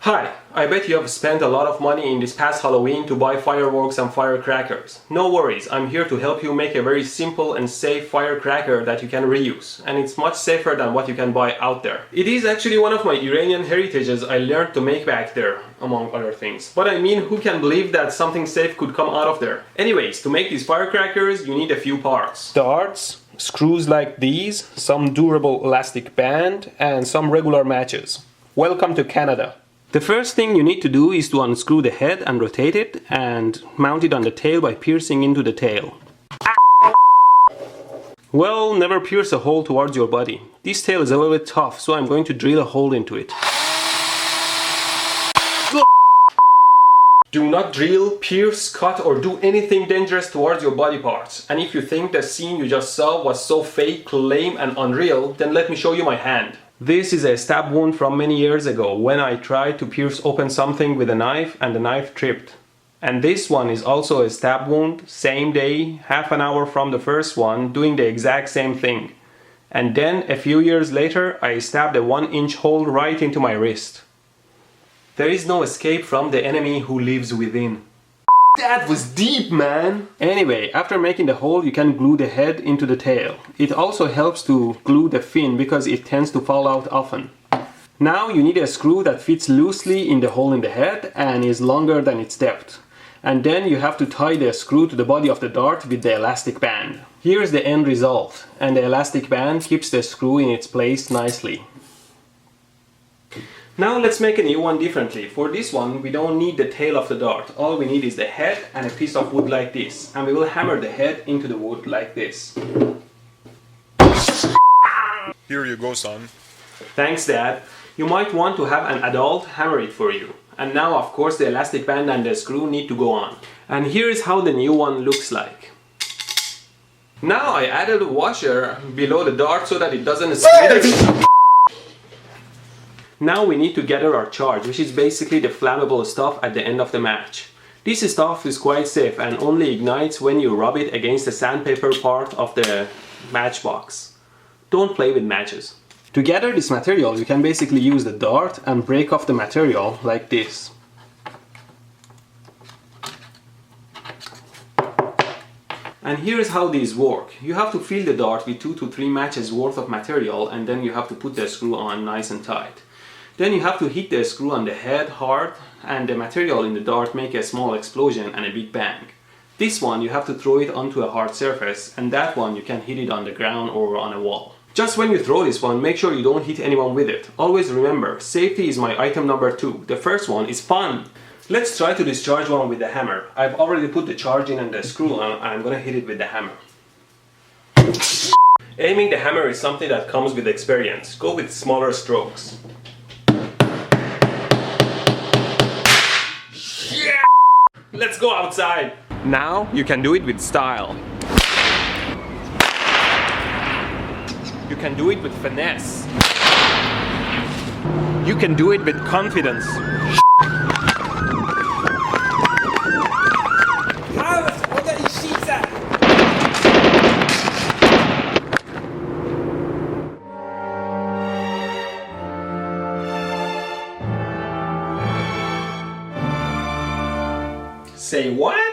Hi, I bet you have spent a lot of money in this past Halloween to buy fireworks and firecrackers. No worries, I'm here to help you make a very simple and safe firecracker that you can reuse, and it's much safer than what you can buy out there. It is actually one of my Iranian heritages I learned to make back there, among other things. But I mean, who can believe that something safe could come out of there? Anyways, to make these firecrackers, you need a few parts. Darts, screws like these, some durable elastic band, and some regular matches. Welcome to Canada. The first thing you need to do is to unscrew the head and rotate it and mount it on the tail by piercing into the tail. Well, never pierce a hole towards your body. This tail is a little bit tough, so I'm going to drill a hole into it. Do not drill, pierce, cut or do anything dangerous towards your body parts. And if you think the scene you just saw was so fake, lame and unreal, then let me show you my hand. This is a stab wound from many years ago when I tried to pierce open something with a knife and the knife tripped. And this one is also a stab wound, same day, half an hour from the first one, doing the exact same thing. And then a few years later I stabbed a 1-inch hole right into my wrist. There is no escape from the enemy who lives within. That was deep, man! Anyway, after making the hole, you can glue the head into the tail. It also helps to glue the fin because it tends to fall out often. Now you need a screw that fits loosely in the hole in the head and is longer than its depth. And then you have to tie the screw to the body of the dart with the elastic band. Here's the end result, and the elastic band keeps the screw in its place nicely. Now let's make a new one differently. For this one we don't need the tail of the dart. All we need is the head and a piece of wood like this. And we will hammer the head into the wood like this. Here you go, son. Thanks, Dad. You might want to have an adult hammer it for you. And now of course the elastic band and the screw need to go on. And here is how the new one looks like. Now I added a washer below the dart so that it doesn't split. Now we need to gather our charge, which is basically the flammable stuff at the end of the match. This stuff is quite safe and only ignites when you rub it against the sandpaper part of the matchbox. Don't play with matches. To gather this material, you can basically use the dart and break off the material like this. And here's how these work. You have to fill the dart with 2 to 3 matches worth of material and then you have to put the screw on nice and tight. Then you have to hit the screw on the head hard and the material in the dart make a small explosion and a big bang. This one you have to throw it onto a hard surface and that one you can hit it on the ground or on a wall. Just when you throw this one, make sure you don't hit anyone with it. Always remember, safety is my item number 2. The first one is fun. Let's try to discharge one with the hammer. I've already put the charge in and the screw on and I'm gonna hit it with the hammer. Aiming the hammer is something that comes with experience. Go with smaller strokes. Let's go outside! Now you can do it with style. You can do it with finesse. You can do it with confidence. Say what?